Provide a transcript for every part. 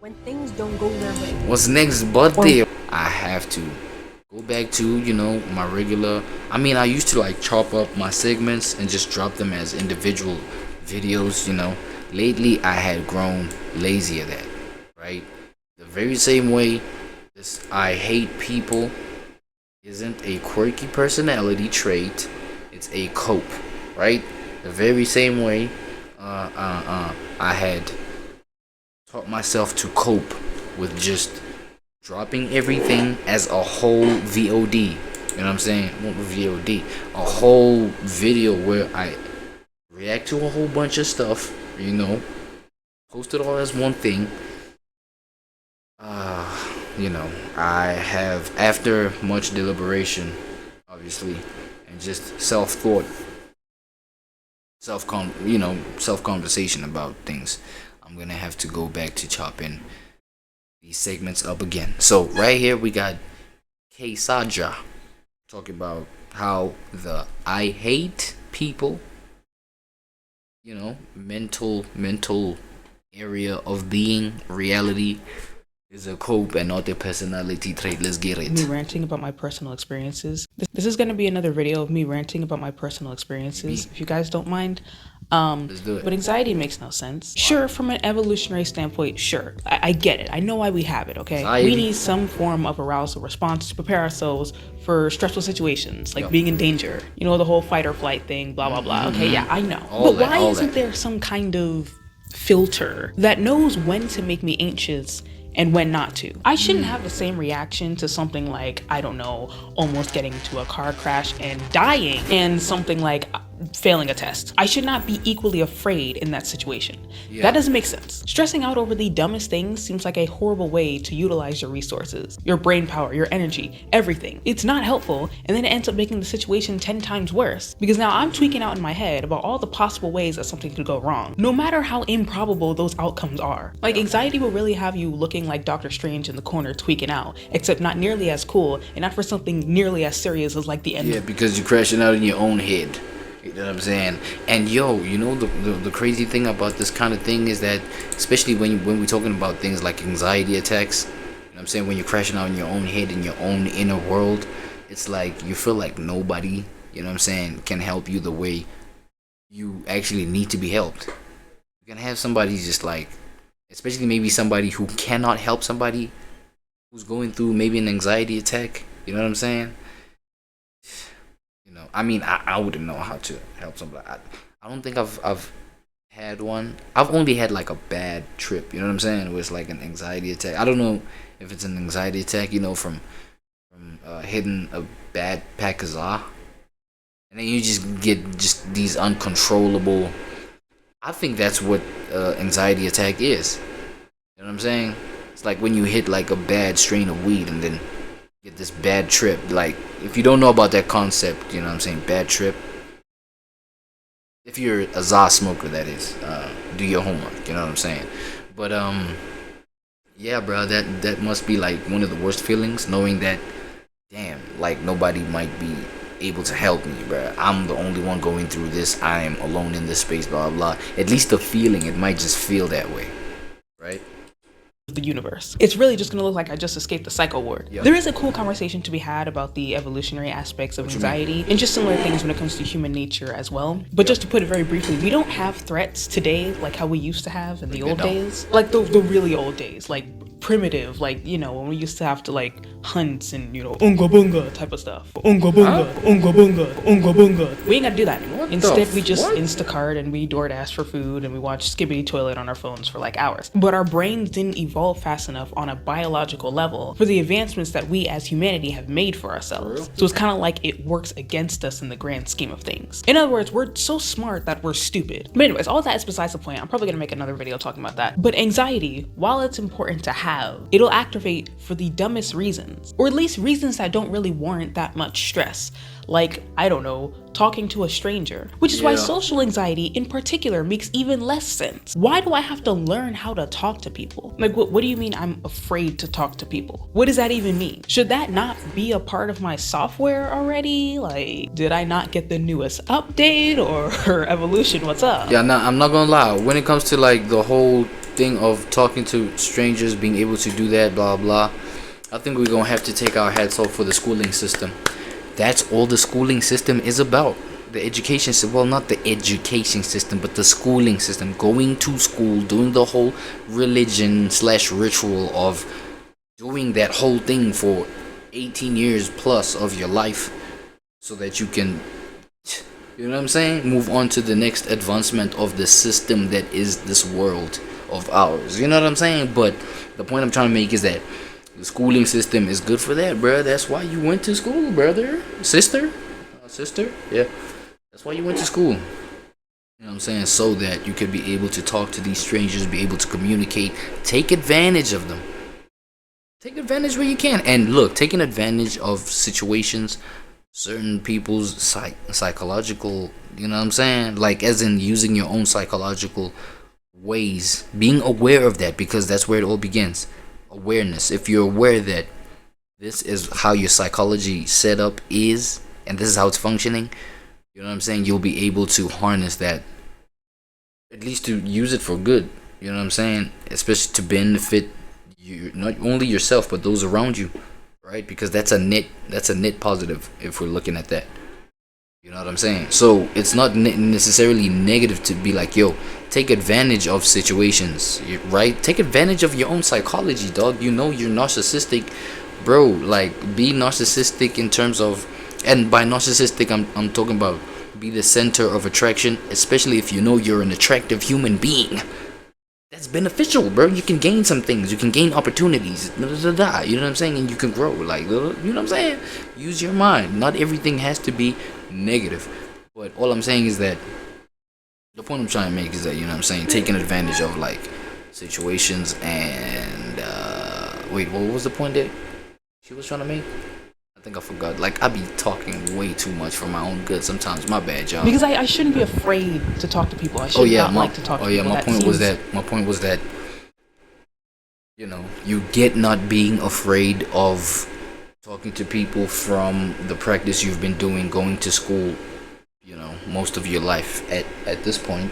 when things don't go their way. What's next but there? I have to go back to, my regular. I mean, I used to like chop up my segments and just drop them as individual videos, Lately, I had grown lazy at that, right? The very same way this I hate people isn't a quirky personality trait, it's a cope, right? The very same way I had taught myself to cope with just dropping everything as a whole VOD. You know what I'm saying? Not VOD. A whole video where I react to a whole bunch of stuff, post it all as one thing. I have, after much deliberation, obviously, and just self-thought, self-conversation about things, I'm gonna have to go back to chopping these segments up again. So right here we got K Saja talking about how the I hate people, mental area of being, reality is a cope and not a personality trait. Let's get it. Me ranting about my personal experiences. This is going to be another video of me ranting about my personal experiences, if you guys don't mind. Let's do it. But anxiety makes no sense. Sure, from an evolutionary standpoint, sure. I get it. I know why we have it, okay? Anxiety. We need some form of arousal response to prepare ourselves for stressful situations, like being in danger. The whole fight or flight thing, blah, blah, blah. Okay, yeah, I know. But why isn't there some kind of filter that knows when to make me anxious and when not to? I shouldn't have the same reaction to something like, I don't know, almost getting into a car crash and dying, and something like failing a test. I should not be equally afraid in that situation. That doesn't make sense. Stressing out over the dumbest things seems like a horrible way to utilize your resources, your brain power, your energy, everything. It's not helpful, and then it ends up making the situation 10 times worse, because now I'm tweaking out in my head about all the possible ways that something could go wrong, no matter how improbable those outcomes are. Like, anxiety will really have you looking like Doctor Strange in the corner tweaking out, except not nearly as cool, and not for something nearly as serious as like the end. Yeah, because you're crashing out in your own head. You know what I'm saying? And the crazy thing about this kind of thing is that, especially when we're talking about things like anxiety attacks, what I'm saying, when you're crashing out in your own head, in your own inner world, it's like you feel like nobody, what I'm saying, can help you the way you actually need to be helped. You can have somebody just like, especially maybe somebody who cannot help somebody who's going through maybe an anxiety attack. You know what I'm saying? I mean, I wouldn't know how to help somebody. I don't think I've had one. I've only had like a bad trip. You know what I'm saying? Where it's like an anxiety attack. I don't know if it's an anxiety attack. From hitting a bad pack of za, and then you just get just these uncontrollable. I think that's what anxiety attack is. You know what I'm saying? It's like when you hit like a bad strain of weed and then get this bad trip. Like, if you don't know about that concept, you know what I'm saying, bad trip, if you're a za smoker, that is, do your homework, you know what I'm saying. But yeah, bro, that must be like one of the worst feelings, knowing that, damn, like nobody might be able to help me, bro. I'm the only one going through this. I am alone in this space, blah blah blah. At least the feeling, it might just feel that way, right? The universe. It's really just gonna look like I just escaped the psycho ward. There is a cool conversation to be had about the evolutionary aspects of anxiety and just similar things when it comes to human nature as well. But just to put it very briefly, we don't have threats today like how we used to have in the old days. Like the really old days, like primitive, like, when we used to have to like hunt and, unga bunga type of stuff. Unga bunga, unga bunga, unga bunga. We ain't gotta do that anymore. Instead, we just Instacart and we DoorDash for food and we watch Skibbity Toilet on our phones for like hours. But our brains didn't evolve fast enough on a biological level for the advancements that we as humanity have made for ourselves. So it's kind of like it works against us in the grand scheme of things. In other words, we're so smart that we're stupid. But anyways, all that is besides the point. I'm probably gonna make another video talking about that. But anxiety, while it's important to have, it'll activate for the dumbest reasons, or at least reasons that don't really warrant that much stress. Like, I don't know, talking to a stranger, which is why social anxiety in particular makes even less sense. Why do I have to learn how to talk to people? Like, what do you mean I'm afraid to talk to people? What does that even mean? Should that not be a part of my software already? Like, did I not get the newest update or evolution? What's up? Yeah, nah, I'm not gonna lie. When it comes to like the whole thing of talking to strangers, being able to do that, blah blah. I think we're gonna have to take our hats off for the schooling system. That's all the schooling system is about. The education system, well, not the education system, but the schooling system. Going to school, doing the whole religion slash ritual of doing that whole thing for 18 years plus of your life, so that you can, you know what I'm saying, move on to the next advancement of the system that is this world of ours. You know what I'm saying? But the point I'm trying to make is that the schooling system is good for that, bruh. That's why you went to school, brother, sister, yeah. That's why you went to school. You know what I'm saying? So that you could be able to talk to these strangers, be able to communicate, take advantage of them. Take advantage where you can. And look, taking advantage of situations, certain people's psychological, you know what I'm saying? Like, as in using your own psychological ways, being aware of that, because that's where it all begins. Awareness. If you're aware that this is how your psychology setup is, and this is how it's functioning, you know what I'm saying, you'll be able to harness that, at least to use it for good. You know what I'm saying? Especially to benefit you, not only yourself, but those around you, right? Because that's a net positive if we're looking at that. You know what I'm saying? So it's not necessarily negative to be like, yo, take advantage of situations, right? Take advantage of your own psychology, dog. You know you're narcissistic, bro. Like, be narcissistic in terms of, and by narcissistic, I'm talking about be the center of attraction, especially if you know you're an attractive human being. That's beneficial, bro. You can gain some things. You can gain opportunities. You know what I'm saying? And you can grow. Like, you know what I'm saying? Use your mind. Not everything has to be negative. But all I'm saying is that the point I'm trying to make is that, you know what I'm saying, taking advantage of, like, situations and wait, what was the point that she was trying to make? I think I forgot. Like, I be talking way too much for my own good sometimes. My bad, y'all. Because I shouldn't be afraid to talk to people. I should not like to talk to people. My point was that, you know, you get not being afraid of talking to people from the practice you've been doing, going to school, you know, most of your life at this point.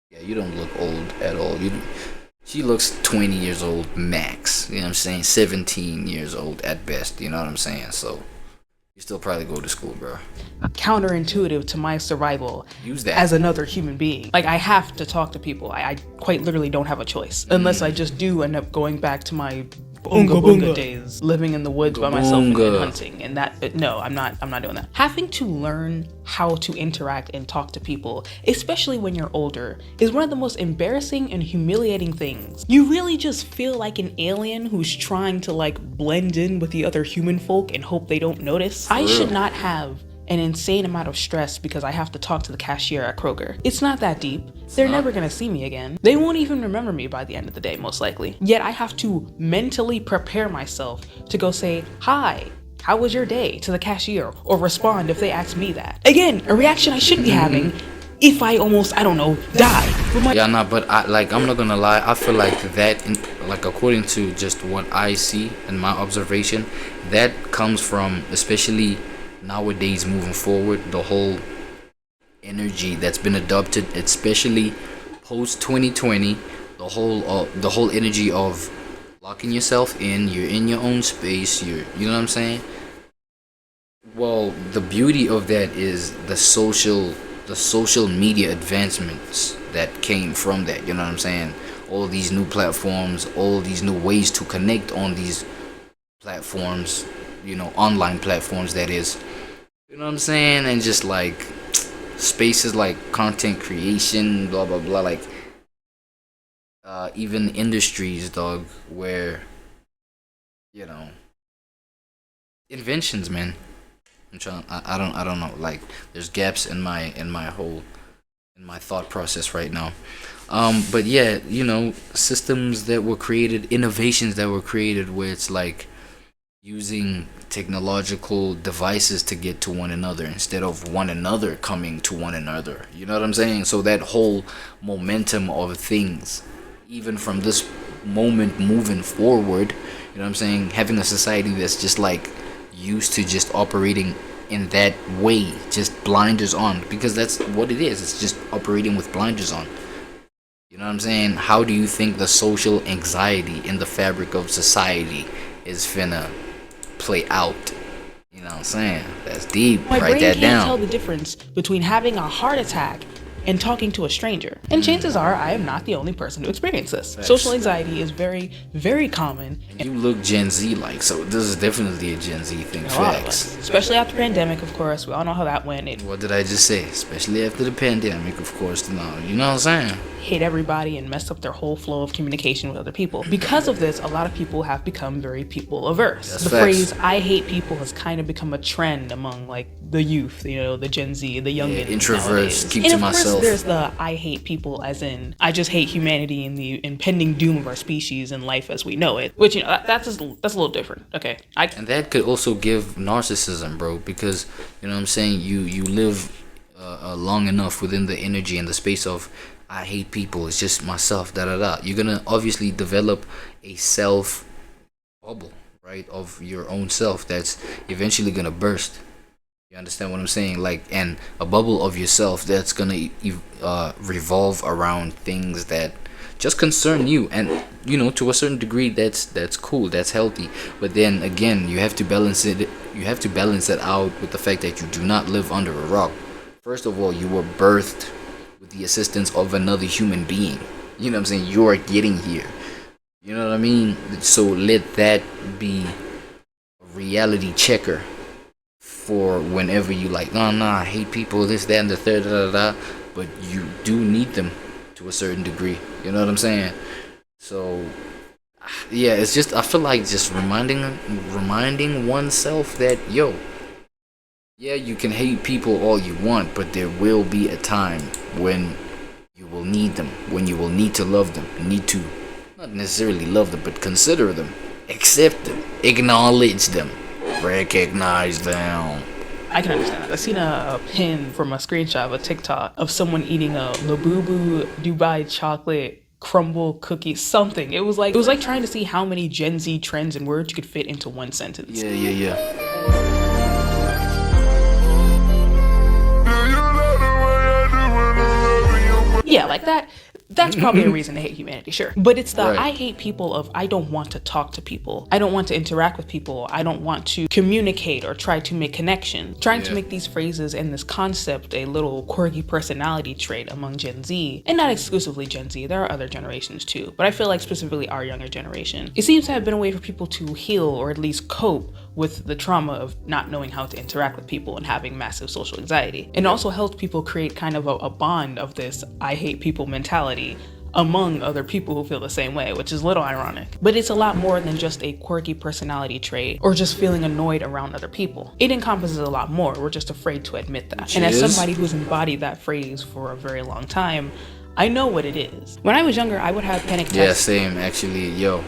Yeah, you don't look old at all. She looks 20 years old max, you know what I'm saying? 17 years old at best, you know what I'm saying? So you still probably go to school, bro. Counterintuitive to my survival. Use that as another human being. Like, I have to talk to people. I quite literally don't have a choice. Unless I just do end up going back to my Boonga Boonga days, living in the woods by myself and hunting, and that, no, I'm not doing that. Having to learn how to interact and talk to people, especially when you're older, is one of the most embarrassing and humiliating things. You really just feel like an alien who's trying to, like, blend in with the other human folk and hope they don't notice. I should not have an insane amount of stress because I have to talk to the cashier at Kroger. It's not that deep. They're never gonna see me again. They won't even remember me by the end of the day, most likely. Yet I have to mentally prepare myself to go say, "Hi, how was your day?" to the cashier, or respond if they ask me that. Again, a reaction I shouldn't be having if I almost, I don't know, die. But I'm not gonna lie, I feel like that, like, according to just what I see in my observation, that comes from, especially nowadays moving forward, the whole energy that's been adopted, especially post 2020, the whole energy of locking yourself in, you're in your own space, you know what I'm saying? Well, the beauty of that is the social media advancements that came from that, you know what I'm saying? All these new platforms, all these new ways to connect on these platforms, you know, online platforms, that is, you know what I'm saying? And just, like, spaces like content creation, blah blah blah, like, even industries, dog, where, you know, inventions, man. I don't know, like, there's gaps in my thought process right now. But yeah, you know, systems that were created, innovations that were created, where it's like using technological devices to get to one another instead of one another coming to one another. You know what I'm saying? So that whole momentum of things, even from this moment moving forward, you know what I'm saying, having a society that's just, like, used to just operating in that way, just blinders on, because that's what it is. It's just operating with blinders on. You know what I'm saying? How do you think the social anxiety in the fabric of society is finna play out? You know what I'm saying? That's deep. My Write brain that can't tell down. the difference between having a heart attack and talking to a stranger. And chances are I am not the only person to experience this. Facts. Social anxiety is very, very common. You look Gen Z like, so this is definitely a Gen Z thing. in a lot of Facts. us. Especially after the pandemic, of course. We all know how that went. It What did I just say? Especially after the pandemic, of course. No, you know what I'm saying? hit everybody and messed up their whole flow of communication with other people. Because of this, a lot of people have become very people averse. That's The facts. phrase "I hate people" has kind of become a trend among like the youth, you know, the Gen Z, the youngins. introverts, nowadays. keep and to of myself. course, there's the "I hate people" as in I just hate humanity and the impending doom of our species and life as we know it. Which that's a little different. Okay, And that could also give narcissism, bro, because you know what I'm saying. You live long enough within the energy and the space of I hate people. It's just myself. Da da da. You're gonna obviously develop a self bubble, right, of your own self that's eventually gonna burst. You understand what I'm saying? Like, and a bubble of yourself that's gonna revolve around things that just concern you, and you know, to a certain degree, that's cool, that's healthy. But then again, you have to balance it. You have to balance it out with the fact that you do not live under a rock. First of all, you were birthed with the assistance of another human being. You know what I'm saying? You are getting here. You know what I mean? So let that be a reality checker for whenever you like, no, I hate people, this, that, and the third, da, da, da. But you do need them to a certain degree. You know what I'm saying? So, yeah, it's just, I feel like just reminding oneself that, yo, yeah, you can hate people all you want, but there will be a time when you will need them, when you will need to love them, need to, not necessarily love them, but consider them, accept them, acknowledge them, recognize them. I can understand that. I seen a pin from a screenshot of a TikTok of someone eating a Labubu Dubai chocolate crumble cookie something. It was like trying to see how many Gen Z trends and words you could fit into one sentence. Yeah. Yeah, like that. That's probably a reason to hate humanity, sure. But it's the Right. I hate people of I don't want to talk to people. I don't want to interact with people. I don't want to communicate or try to make connection. Trying to make these phrases and this concept a little quirky personality trait among Gen Z. And not exclusively Gen Z, there are other generations too. But I feel like specifically our younger generation. It seems to have been a way for people to heal or at least cope with the trauma of not knowing how to interact with people and having massive social anxiety. And also helped people create kind of a bond of this I hate people mentality among other people who feel the same way, which is a little ironic. But it's a lot more than just a quirky personality trait or just feeling annoyed around other people. It encompasses a lot more. We're just afraid to admit that. And as somebody who's embodied that phrase for a very long time, I know what it is. When I was younger, I would have panic attacks. Yeah, same, actually. Yo,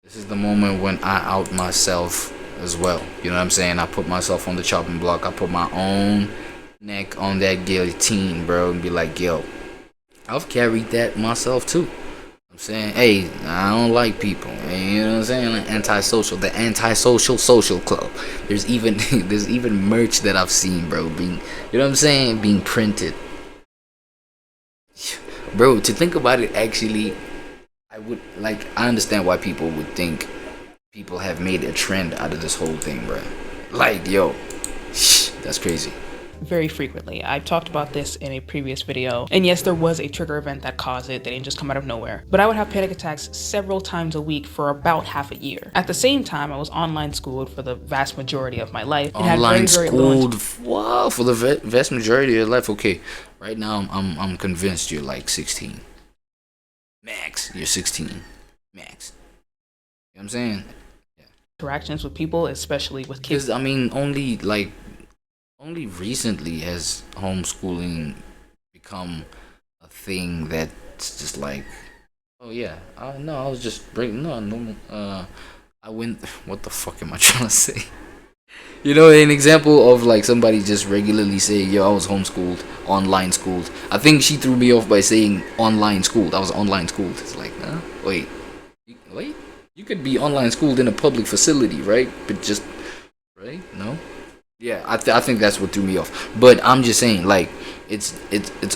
this is the moment when I out myself as well. You know what I'm saying? I put myself on the chopping block. I put my own neck on that guillotine, bro, and be like, yo, I've carried that myself too. I'm saying, hey, I don't like people. You know what I'm saying? Like antisocial, the antisocial social club. There's even merch that I've seen, bro, being, you know what I'm saying, being printed. Bro, to think about it, actually, I understand why people would think people have made a trend out of this whole thing, bro. Like, yo, that's crazy. Very frequently. I've talked about this in a previous video. And yes, there was a trigger event that caused it. They didn't just come out of nowhere. But I would have panic attacks several times a week for about half a year. At the same time, I was online schooled for the vast majority of my life. And Online had very, very low schooled, wow, for the vast majority of your life. Okay, right now I'm convinced you're like 16. Max, you're 16. Max. You know what I'm saying? interactions with people, especially with kids. Because, I mean, only recently has homeschooling become a thing that's just like, oh yeah, no, I was just breaking, no, normal, I went, what the fuck am I trying to say? You know, an example of like somebody just regularly say, yo, I was homeschooled, online schooled. I think she threw me off by saying online schooled. I was online schooled. It's like, wait, you could be online schooled in a public facility, right? But just, right? No? Yeah, I think that's what threw me off. But I'm just saying, like, it's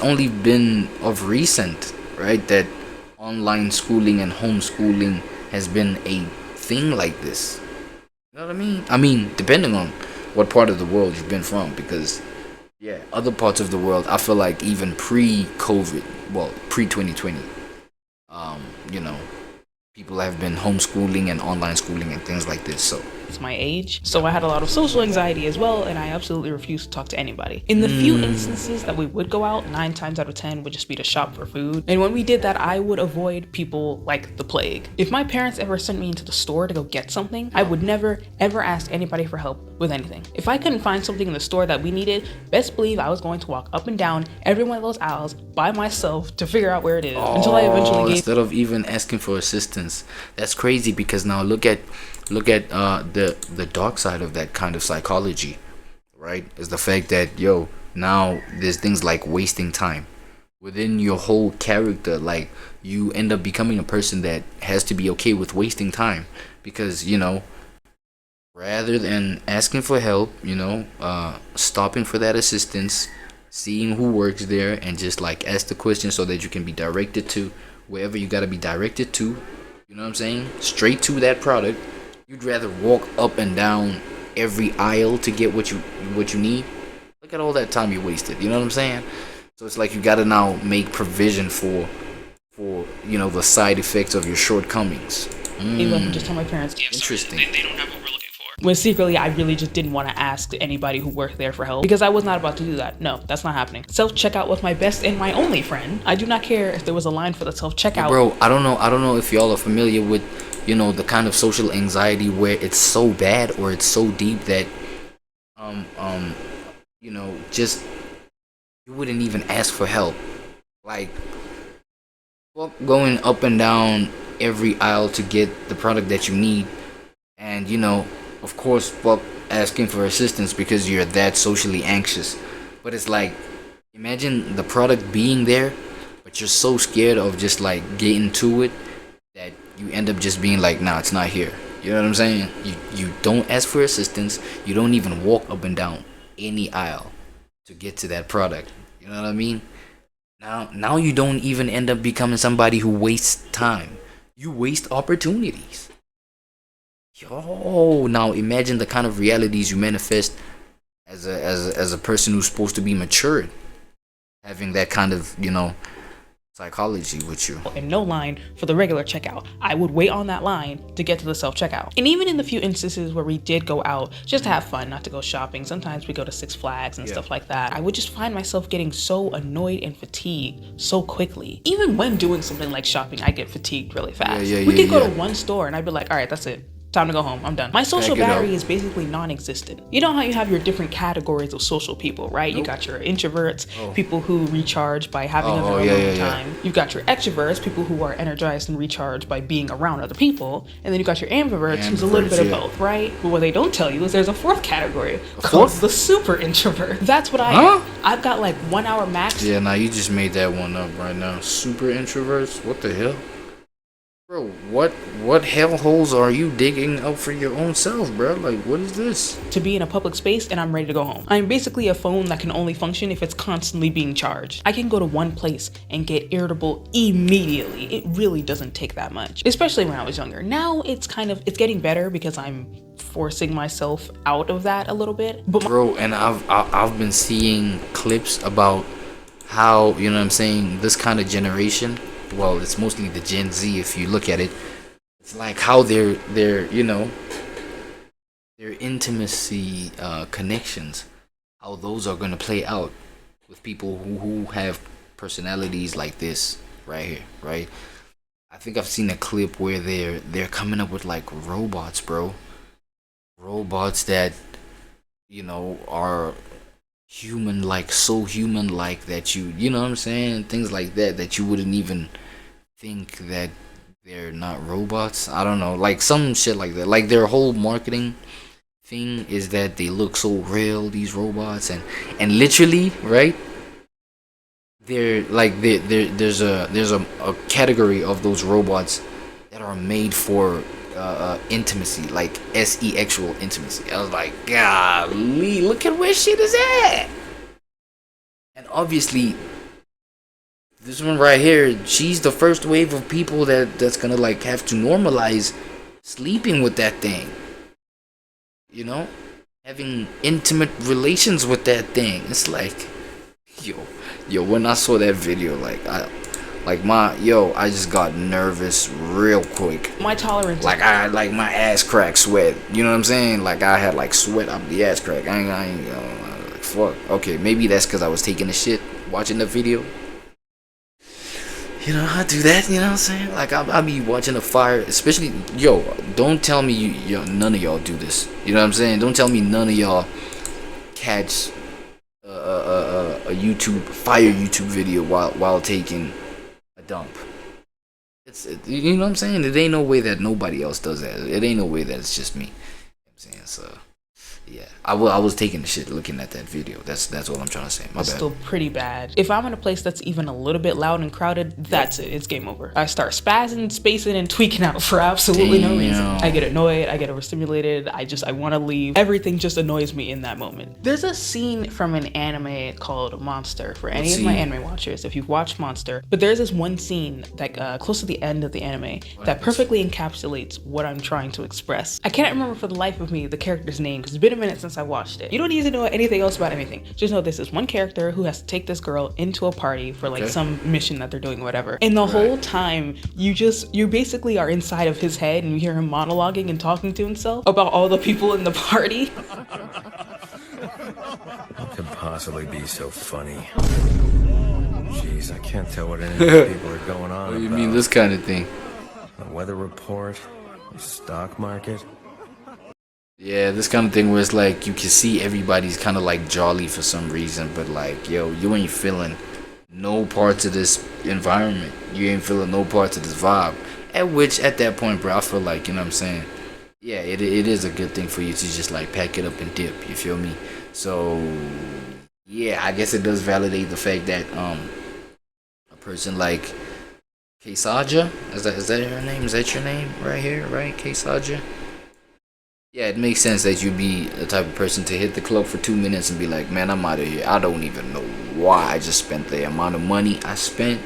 only been of recent right? That online schooling and homeschooling has been a thing like this. You know what I mean? I mean, depending on what part of the world you've been from, because yeah, other parts of the world, I feel like even pre-COVID, well, pre-2020, you know, people have been homeschooling and online schooling and things like this. So it's my age. So I had a lot of social anxiety as well, and I absolutely refused to talk to anybody. In the few instances that we would go out, 9 times out of 10 would just be to shop for food. And when we did that, I would avoid people like the plague. If my parents ever sent me into the store to go get something, I would never, ever ask anybody for help with anything. If I couldn't find something in the store that we needed, best believe I was going to walk up and down every one of those aisles by myself to figure out where it is until I eventually gave. Instead of even asking for assistance. That's crazy, because now look at the dark side of that kind of psychology, right? Is the fact that now there's things like wasting time within your whole character. Like, you end up becoming a person that has to be okay with wasting time, because rather than asking for help, stopping for that assistance, seeing who works there, and just like ask the question so that you can be directed to wherever you got to be directed to. You know what I'm saying? Straight to that product. You'd rather walk up and down every aisle to get what you need. Look at all that time you wasted. You know what I'm saying? So it's like you gotta now make provision for the side effects of your shortcomings. Maybe I can just tell my parents. Interesting. They don't have what we're looking for. When secretly I really just didn't want to ask anybody who worked there for help, because I was not about to do that. No, that's not happening. Self-checkout was my best and my only friend. I do not care if there was a line for the self-checkout. Bro, I don't know if y'all are familiar with the kind of social anxiety where it's so bad or it's so deep that just you wouldn't even ask for help. Like, going up and down every aisle to get the product that you need, and of course asking for assistance because you're that socially anxious. But it's like, imagine the product being there, but you're so scared of just like getting to it that you end up just being like, nah, it's not here. You know what I'm saying? You don't ask for assistance. You don't even walk up and down any aisle to get to that product. You know what I mean? Now you don't even end up becoming somebody who wastes time. You waste opportunities. Now imagine the kind of realities you manifest as a person who's supposed to be matured, having that kind of psychology with you. And no line for the regular checkout. I would wait on that line to get to the self-checkout. And even in the few instances where we did go out just to have fun, not to go shopping, sometimes we go to Six Flags and stuff like that, I would just find myself getting so annoyed and fatigued so quickly. Even when doing something like shopping, I get fatigued really fast. We could go to one store and I'd be like, all right, that's it. Time to go home. I'm done. My social battery is basically non-existent. You know how you have your different categories of social people, right? Nope. You got your introverts, people who recharge by having a very long time. You've got your extroverts, people who are energized and recharged by being around other people. And then you got your ambiverts, who's a little bit of both, right? But what they don't tell you is there's a fourth category called the super introvert. That's what I am. I've got like 1 hour max. Yeah, now you just made that one up right now. Super introverts? What the hell? Bro, what hellholes are you digging up for your own self, bro? Like, what is this? To be in a public space and I'm ready to go home. I'm basically a phone that can only function if it's constantly being charged. I can go to one place and get irritable immediately. It really doesn't take that much, especially when I was younger. Now it's getting better because I'm forcing myself out of that a little bit. But bro, and I've been seeing clips about how, this kind of generation, well, it's mostly the Gen Z if you look at it. It's like how their intimacy connections, how those are gonna play out with people who have personalities like this right here, right? I think I've seen a clip where they're coming up with like robots, bro. Robots that are human-like, so human-like that you know what I'm saying? Things like that you wouldn't even think that they're not robots. I don't know, like some shit like that. Like their whole marketing thing is that they look so real, these robots, and literally, right? There's a category of those robots that are made for intimacy, like sexual intimacy. I was like, golly, look at where shit is at. And obviously This one right here, she's the first wave of people that's gonna like have to normalize sleeping with that thing. You know, having intimate relations with that thing. It's like, yo, when I saw that video, I just got nervous real quick. My tolerance, like my ass crack sweat. You know what I'm saying? Like I had like sweat up the ass crack. I ain't like fuck. Okay, maybe that's because I was taking a shit watching the video. You know, I do that, you know what I'm saying? Like, I'll be watching a fire, especially, don't tell me none of y'all do this. You know what I'm saying? Don't tell me none of y'all catch a fire YouTube video while taking a dump. You know what I'm saying? It ain't no way that nobody else does that. It ain't no way that it's just me. You know what I'm saying? So, yeah, I was taking the shit looking at that video. That's what I'm trying to say. My bad. Still pretty bad. If I'm in a place that's even a little bit loud and crowded, that's it. It's game over. I start spazzing, spacing, and tweaking out for absolutely no reason. I get annoyed. I get overstimulated. I want to leave. Everything just annoys me in that moment. There's a scene from an anime called Monster. For any of my anime watchers, if you've watched Monster, but there's this one scene that close to the end of the anime that perfectly encapsulates what I'm trying to express. I can't remember for the life of me the character's name because it's been a minute since I watched it. You don't need to know anything else about anything. Just know this is one character who has to take this girl into a party for like some mission that they're doing, whatever. And the whole time you basically are inside of his head and you hear him monologuing and talking to himself about all the people in the party. What could possibly be so funny? Jeez, I can't tell what any of these people are going on What do you about. mean this kind of thing? The weather report, the stock market. Yeah, this kind of thing where it's like you can see everybody's kind of like jolly for some reason, but like, you ain't feeling no parts of this environment. You ain't feeling no parts of this vibe. At that point, bro, I feel like, you know what I'm saying? Yeah, it is a good thing for you to just like pack it up and dip. You feel me? So, yeah, I guess it does validate the fact that a person like Keisaja, is that her name? Is that your name right here, right? Keisaja? Yeah, it makes sense that you'd be the type of person to hit the club for 2 minutes and be like, man, I'm out of here. I don't even know why I just spent the amount of money I spent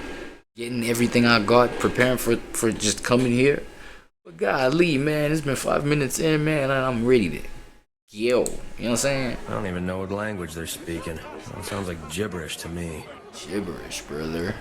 getting everything I got, preparing for just coming here. But golly, man, it's been 5 minutes in, man, and I'm ready to go. You know what I'm saying? I don't even know what language they're speaking. It sounds like gibberish to me. Gibberish, brother.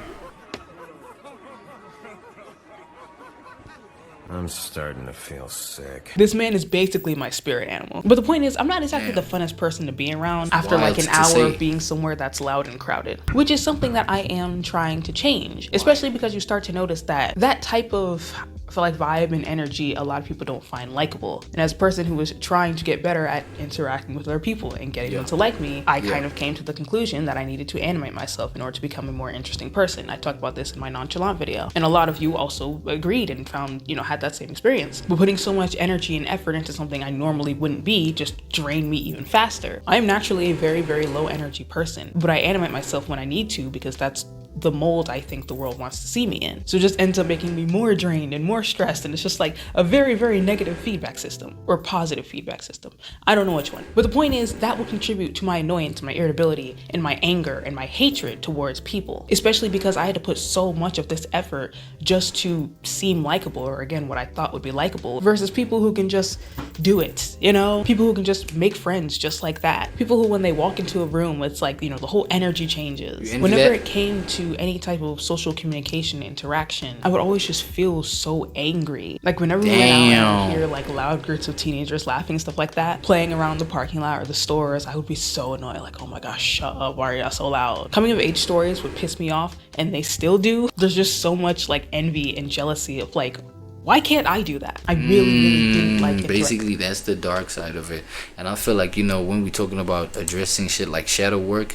I'm starting to feel sick. This man is basically my spirit animal. But the point is, I'm not exactly the funnest person to be around after like an hour of being somewhere that's loud and crowded, which is something that I am trying to change, especially because you start to notice that type of vibe and energy a lot of people don't find likable. And as a person who was trying to get better at interacting with other people and getting them to like me, I kind of came to the conclusion that I needed to animate myself in order to become a more interesting person. I talked about this in my nonchalant video, and a lot of you also agreed and found, had that same experience. But putting so much energy and effort into something I normally wouldn't be just drained me even faster. I am naturally a very, very low energy person, but I animate myself when I need to because that's the mold I think the world wants to see me in. So it just ends up making me more drained and more stressed, and it's just like a very, very negative feedback system or positive feedback system. I don't know which one. But the point is that will contribute to my annoyance, my irritability, and my anger and my hatred towards people, especially because I had to put so much of this effort just to seem likable, or again, what I thought would be likable, versus people who can just do it, people who can just make friends just like that. People who, when they walk into a room, it's like, the whole energy changes. Whenever it came to any type of social communication interaction, I would always just feel so angry. Like whenever we went out and I would hear like loud groups of teenagers laughing and stuff like that, playing around the parking lot or the stores, I would be so annoyed. Like, oh my gosh, shut up, why are y'all so loud? Coming of age stories would piss me off, and they still do. There's just so much like envy and jealousy of like, why can't I do that? I really didn't like it. Basically, that's the dark side of it. And I feel like, when we're talking about addressing shit like shadow work,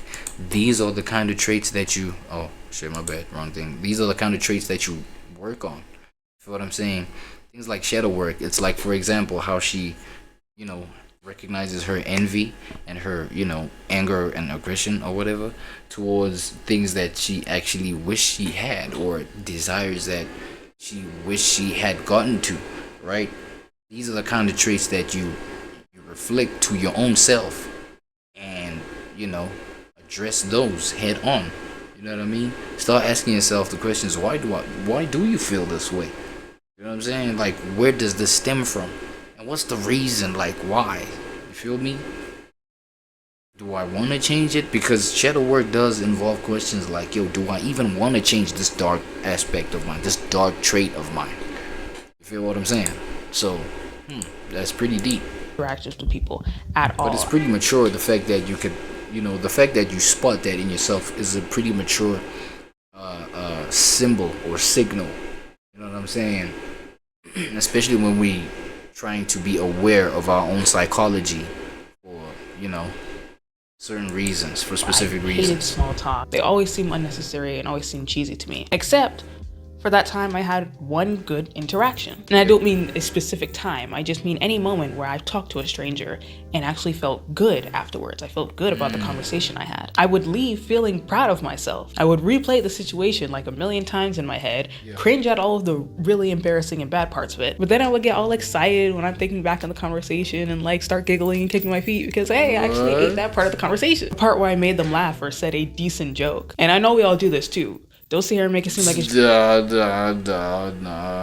these are the kind of traits that you... Oh, shit, my bad. Wrong thing. These are the kind of traits that you work on. You know what I'm saying? Things like shadow work. It's like, for example, how she, recognizes her envy and her, anger and aggression or whatever towards things that she actually wish she had or desires that she wished she had gotten to, right? These are the kind of traits that you reflect to your own self and, address those head on. You You know what I mean? Start asking yourself the questions, why do you feel this way? You know what I'm saying? Like, where does this stem from? And what's the reason? Like, why? You feel me? Do I want to change it? Because shadow work does involve questions like, yo, do I even want to change this dark aspect of mine, this dark trait of mine? You feel what I'm saying? So, that's pretty deep. Interactions with people at all. But it's pretty mature. The fact that you could, the fact that you spot that in yourself is a pretty mature symbol or signal. You know what I'm saying? Especially when we trying to be aware of our own psychology for, certain reasons, for specific I hated reasons. small talk. They always seem unnecessary and always seem cheesy to me. Except for that time I had one good interaction. And I don't mean a specific time. I just mean any moment where I talked to a stranger and actually felt good afterwards. I felt good about the conversation I had. I would leave feeling proud of myself. I would replay the situation like a million times in my head, cringe at all of the really embarrassing and bad parts of it. But then I would get all excited when I'm thinking back on the conversation and like start giggling and kicking my feet because, hey, I actually ate that part of the conversation. The part where I made them laugh or said a decent joke. And I know we all do this too. Don't sit here and make it seem like it's nah,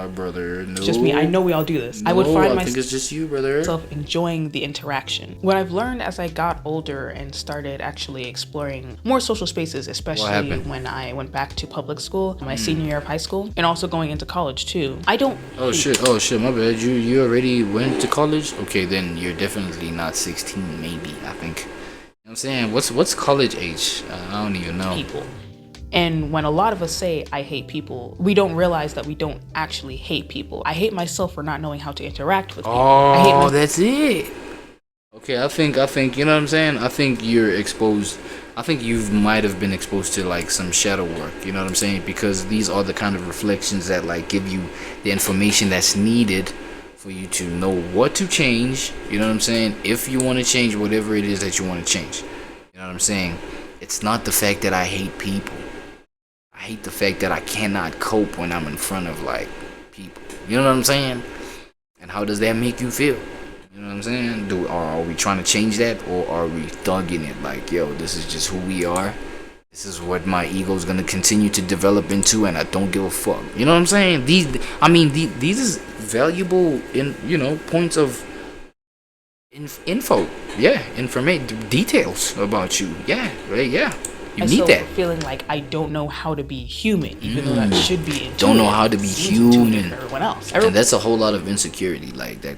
brother. No. just me. I know we all do this. No, I would find I think it's just you, brother. myself enjoying the interaction. What I've learned as I got older and started actually exploring more social spaces, especially when I went back to public school, my senior year of high school, and also going into college too. I don't. Oh shit, my bad. You already went to college? Okay, then you're definitely not 16, maybe, I think. You know what I'm saying? What's college age? I don't even know. People. And when a lot of us say, I hate people, we don't realize that we don't actually hate people. I hate myself for not knowing how to interact with people. I hate That's it. Okay, I think, you know what I'm saying? I think you're exposed. I think you might have been exposed to like some shadow work, you know what I'm saying? Because these are the kind of reflections that like give you the information that's needed for you to know what to change, you know what I'm saying? If you want to change whatever it is that you want to change. You know what I'm saying? It's not the fact that I hate people. I hate the fact that I cannot cope when I'm in front of like people. You know what I'm saying? And how does that make you feel? You know what I'm saying? Are we trying to change that, or are we thugging it like, yo, this is just who we are? This is what my ego's gonna continue to develop into, and I don't give a fuck. You know what I'm saying? These is valuable points of info. Yeah, information, details about you. Yeah, right. Yeah. You need that. Feeling like I don't know how to be human, even though that should be intuitive. Don't know how to be human. Everyone else. And that's a whole lot of insecurity, like that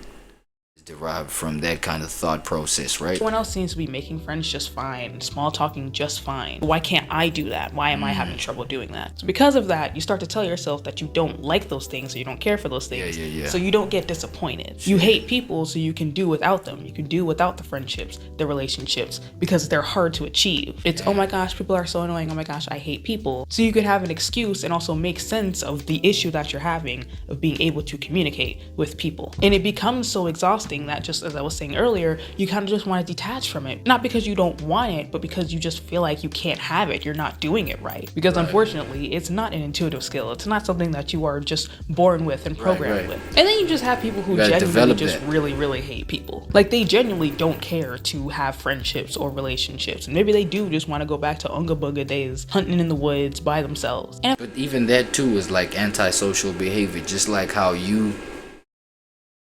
is derived from that kind of thought process, right? Everyone else seems to be making friends just fine, small talking just fine. Why can't I do that? Why am I having trouble doing that? So because of that, you start to tell yourself that you don't like those things, or you don't care for those things. Yeah. So you don't get disappointed. You hate people, so you can do without them. You can do without the friendships, the relationships, because they're hard to achieve. It's, oh my gosh, people are so annoying. Oh my gosh, I hate people. So you can have an excuse and also make sense of the issue that you're having of being able to communicate with people. And it becomes so exhausting that, just as I was saying earlier, you kind of just want to detach from it. Not because you don't want it, but because you just feel like you can't have it. You're not doing it right. Because unfortunately, it's not an intuitive skill. It's not something that you are just born with and programmed with. And then you just have people who genuinely just really, really hate people. Like, they genuinely don't care to have friendships or relationships. And maybe they do just want to go back to Unga Bunga days, hunting in the woods by themselves. But even that too is like antisocial behavior, just like how you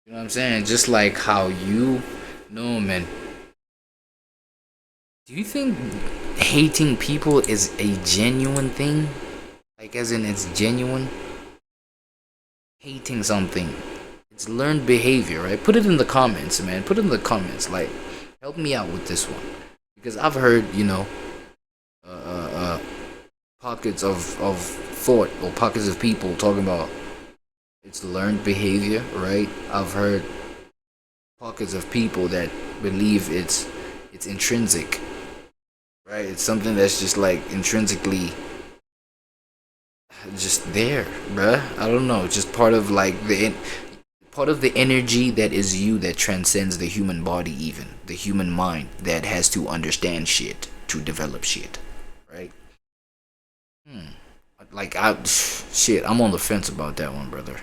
know what I'm saying? Just like how man. Do you think hating people is a genuine thing? Like, as in, it's genuine? Hating something. It's learned behavior, right? Put it in the comments, man. Put it in the comments. Like, help me out with this one. Because I've heard, pockets of thought, or pockets of people talking about it's learned behavior, right? I've heard pockets of people that believe it's intrinsic, right? It's something that's just like intrinsically just there, bruh. I don't know. It's just part of like part of the energy that is you, that transcends the human body, even the human mind that has to understand shit to develop shit, right? Like, I'm on the fence about that one, brother.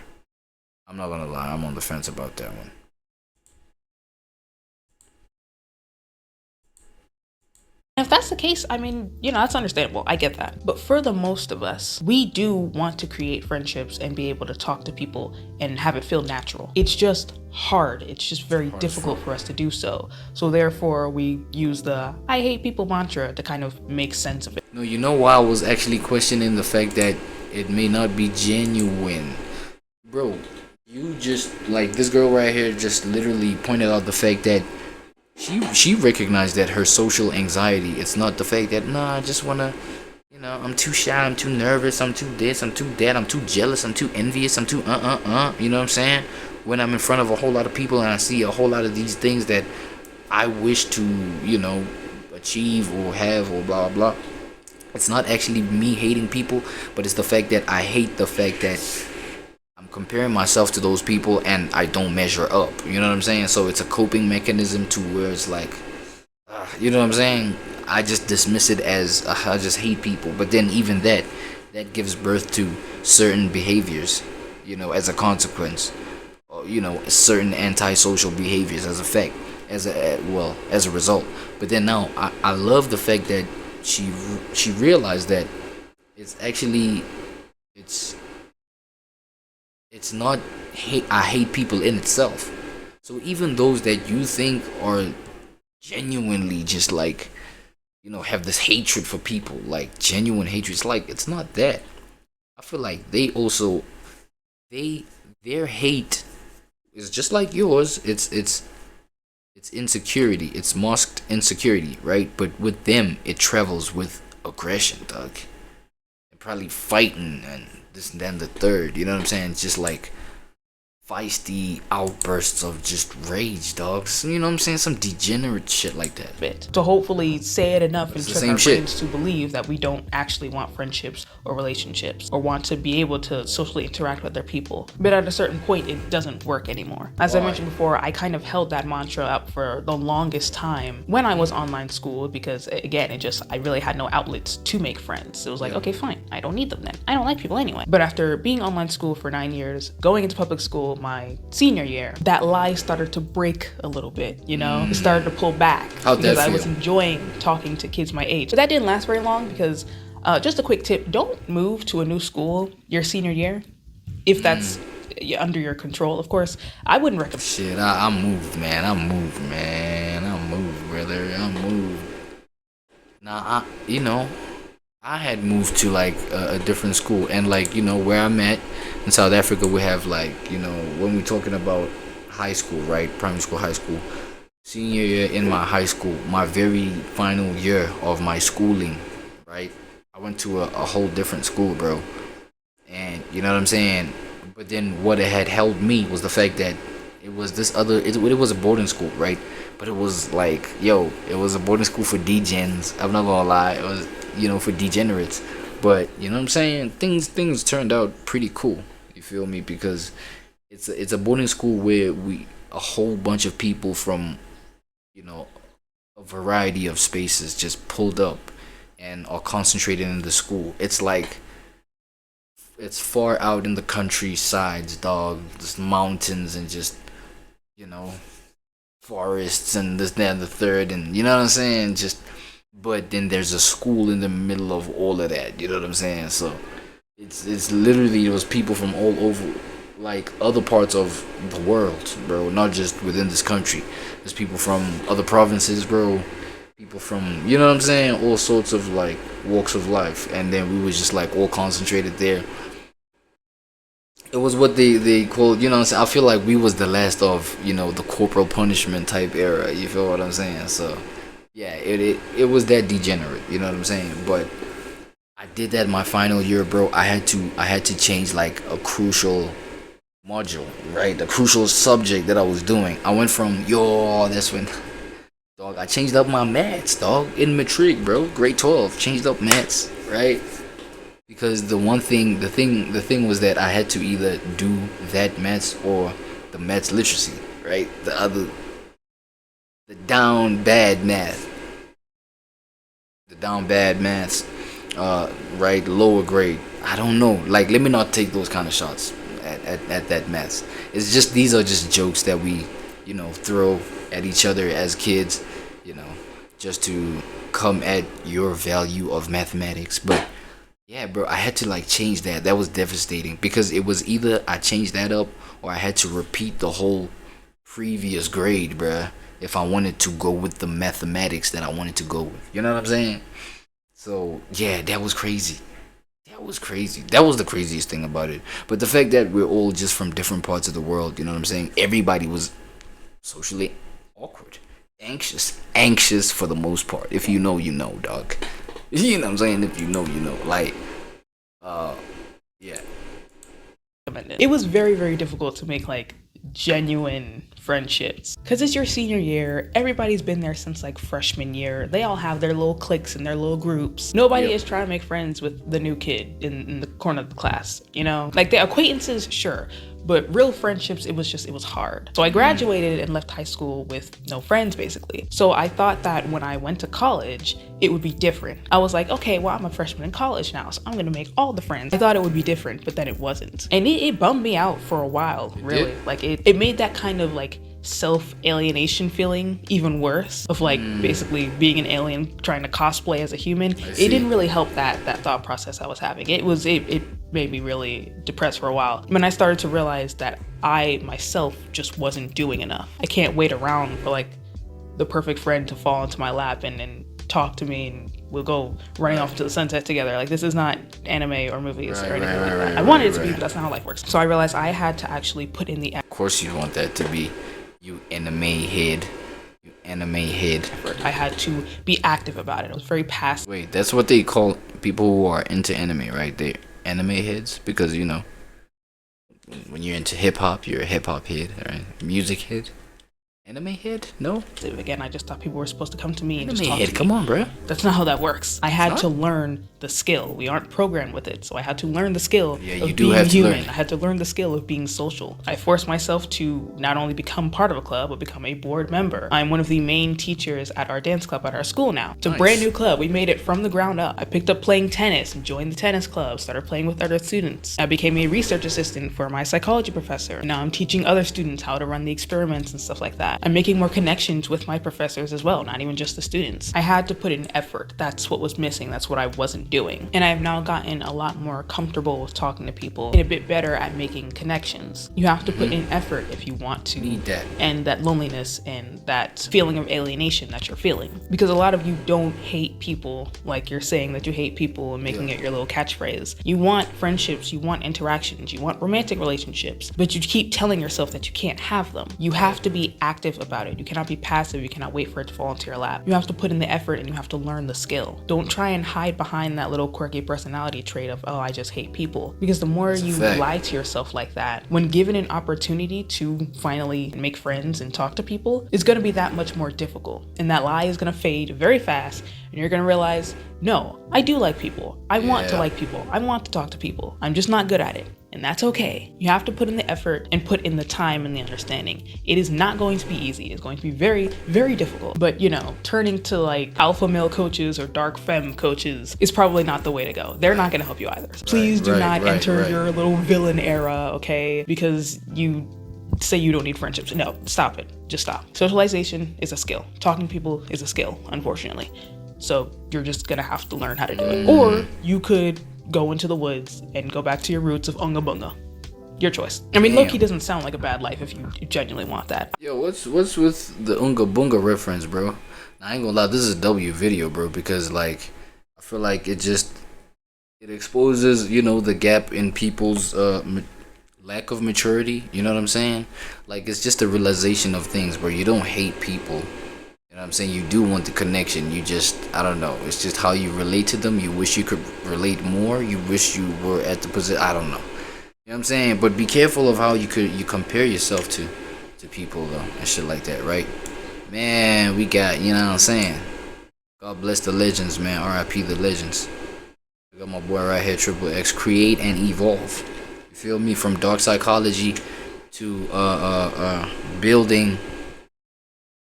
I'm not gonna lie, I'm on the fence about that one. If that's the case, I mean, that's understandable. I get that. But for the most of us, we do want to create friendships and be able to talk to people and have it feel natural. It's just hard. It's just very difficult for us to do so. So therefore, we use the I hate people mantra to kind of make sense of it. No, you know why I was actually questioning the fact that it may not be genuine. Bro, you just, like, this girl right here just literally pointed out the fact that she recognized that her social anxiety, it's not the fact that, I just wanna, I'm too shy, I'm too nervous, I'm too this, I'm too that, I'm too jealous, I'm too envious, I'm too you know what I'm saying? When I'm in front of a whole lot of people and I see a whole lot of these things that I wish to, achieve or have or blah blah. It's not actually me hating people, but it's the fact that I hate the fact that I'm comparing myself to those people and I don't measure up. You know what I'm saying? So it's a coping mechanism to where it's like, you know what I'm saying? I just dismiss it as I just hate people. But then even that gives birth to certain behaviors, as a consequence. Or, certain antisocial behaviors as a result. But then now I love the fact that she realized that it's not hate. I hate people in itself. So even those that you think are genuinely just like, have this hatred for people, like genuine hatred, it's not that. I feel like their hate is just like yours. It's insecurity. It's masked insecurity, right? But with them, it travels with aggression, dog. And probably fighting and this and then the third. You know what I'm saying? It's just like feisty outbursts of just rage, dogs. You know what I'm saying? Some degenerate shit like that. To hopefully say it enough and It's the trick same our shit. brains to believe that we don't actually want friendships or relationships or want to be able to socially interact with other people. But at a certain point, it doesn't work anymore. As I mentioned before, I kind of held that mantra up for the longest time when I was online school because, again, I really had no outlets to make friends. It was like, okay, fine, I don't need them then. I don't like people anyway. But after being online school for 9 years, going into public school my senior year, that lie started to break a little bit, It started to pull back. How'd that because I feel? was enjoying talking to kids my age. But that didn't last very long because, just a quick tip, don't move to a new school your senior year if that's under your control, of course. I wouldn't recommend. Shit, I moved, man. I moved, brother. I moved. Nah, I had moved to like a different school, and like where I'm at in South Africa, we have like when we're talking about high school, right? Primary school, high school. Senior year in my high school, my very final year of my schooling, right? I went to a whole different school, bro. And you know what I'm saying? But then what it had held me was the fact that it was it was a boarding school, right? But it was like, it was a boarding school for degens. I'm not gonna lie, it was, for degenerates. But you know what I'm saying? Things turned out pretty cool. You feel me? Because it's a boarding school where a whole bunch of people from a variety of spaces just pulled up and are concentrated in the school. It's like it's far out in the countrysides, dog. Just mountains and just forests and this, that, and the third, and you know what I'm saying? But then there's a school in the middle of all of that. You know what I'm saying? So it's literally those people from all over, like other parts of the world, bro. Not just within this country. There's people from other provinces, bro. People from, you know what I'm saying, all sorts of like walks of life, and then we was just like all concentrated there. It was what they call, what I'm saying? I feel like we was the last of, the corporal punishment type era. You feel what I'm saying? So yeah, it was that degenerate. You know what I'm saying? But I did that my final year, bro. I had to change like a crucial module, right? The crucial subject that I was doing. I went from that's when, dog, I changed up my maths, dog, in matric, bro. Grade 12, changed up maths, right? Because the thing was that I had to either do that maths or the maths literacy, right? The down bad maths, right? Lower grade. I don't know. Like, let me not take those kind of shots at that maths. It's just, these are just jokes that we, throw at each other as kids, just to come at your value of mathematics. But yeah, bro, I had to like change that. That was devastating because it was either I changed that up or I had to repeat the whole previous grade, bruh, if I wanted to go with the mathematics that I wanted to go with. You know what I'm saying? So yeah, that was crazy. That was crazy. That was the craziest thing about it. But the fact that we're all just from different parts of the world, you know what I'm saying? Everybody was socially awkward, anxious for the most part. If you know, you know, dog. You know what I'm saying? If you know, you know. Like, yeah. It was very, very difficult to make like genuine friendships because it's your senior year. Everybody's been there since like freshman year. They all have their little cliques and their little groups. Nobody is trying to make friends with the new kid in the corner of the class, you know? Like the acquaintances, sure, but real friendships, it was hard. So I graduated and left high school with no friends basically. So I thought that when I went to college, it would be different. I was like, okay, well, I'm a freshman in college now, so I'm gonna make all the friends. I thought it would be different, but then it wasn't. And it bummed me out for a while, really. Like it made that kind of like self-alienation feeling even worse of like basically being an alien trying to cosplay as a human. It didn't really help that thought process I was having. It made me really depressed for a while. When I started to realize that I myself just wasn't doing enough. I can't wait around for like the perfect friend to fall into my lap and talk to me and we'll go running off to the sunset together. Like this is not anime or movies or anything like that. I wanted it to be, but that's not how life works. So I realized I had to actually put in the effort. Of course you want that to be. You anime head. I had to be active about it. I was very passive. Wait, that's what they call people who are into anime, right? They're anime heads because, you know, when you're into hip hop, you're a hip hop head, right? Music head. Anime head? No? Again, I just thought people were supposed to come to me and just Anime talk head, to me. come on, bro. That's not how that works. I had to learn the skill. We aren't programmed with it, so I had to learn the skill of being human. I had to learn the skill of being social. I forced myself to not only become part of a club, but become a board member. I'm one of the main teachers at our dance club at our school now. It's a brand new club. We made it from the ground up. I picked up playing tennis and joined the tennis club, started playing with other students. I became a research assistant for my psychology professor. Now I'm teaching other students how to run the experiments and stuff like that. I'm making more connections with my professors as well, not even just the students. I had to put in effort. That's what was missing. That's what I wasn't doing. And I've now gotten a lot more comfortable with talking to people and a bit better at making connections. You have to put in effort if you want to need that. And that loneliness and that feeling of alienation that you're feeling. Because a lot of you don't hate people like you're saying that you hate people and making it your little catchphrase. You want friendships, you want interactions, you want romantic relationships, but you keep telling yourself that you can't have them. You have to be active about it. You cannot be passive. You cannot wait for it to fall into your lap. You have to put in the effort and you have to learn the skill. Don't try and hide behind that little quirky personality trait of, oh, I just hate people. Because the more you lie to yourself like that, when given an opportunity to finally make friends and talk to people, it's going to be that much more difficult. And that lie is going to fade very fast. And you're going to realize, no, I do like people. I want to like people. I want to talk to people. I'm just not good at it. And that's okay. You have to put in the effort and put in the time and the understanding. It is not going to be easy. It's going to be very, very difficult. But you know, turning to like alpha male coaches or dark femme coaches is probably not the way to go. They're not going to help you either. So please do not enter your little villain era, okay? Because you say you don't need friendships. No, stop it. Just stop. Socialization is a skill. Talking to people is a skill, unfortunately. So you're just gonna have to learn how to do it. Or you could go into the woods and go back to your roots of Unga Bunga. Your choice. I mean, Loki doesn't sound like a bad life if you genuinely want that. Yo, what's with the Unga Bunga reference, bro? Now, I ain't gonna lie, this is a W video, bro, because like I feel like it exposes, you know, the gap in people's lack of maturity. You know what I'm saying? Like it's just a realization of things where you don't hate people. You know what I'm saying? You do want the connection. You just, I don't know. It's just how you relate to them. You wish you could relate more. You wish you were at the position. I don't know. You know what I'm saying? But be careful of how you compare yourself to people though and shit like that, right? Man, we got, you know what I'm saying? God bless the legends, man. R.I.P. the legends. I got my boy right here, Triple X. Create and evolve. You feel me? From dark psychology to building.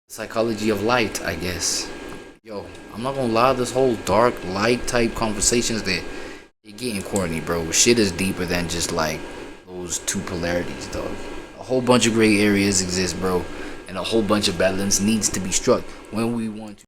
Psychology of light, I guess. Yo, I'm not gonna lie, this whole dark light type conversations that you're getting corny, bro. Shit is deeper than just like those two polarities, dog. A whole bunch of gray areas exist, bro, and a whole bunch of balance needs to be struck when we want to.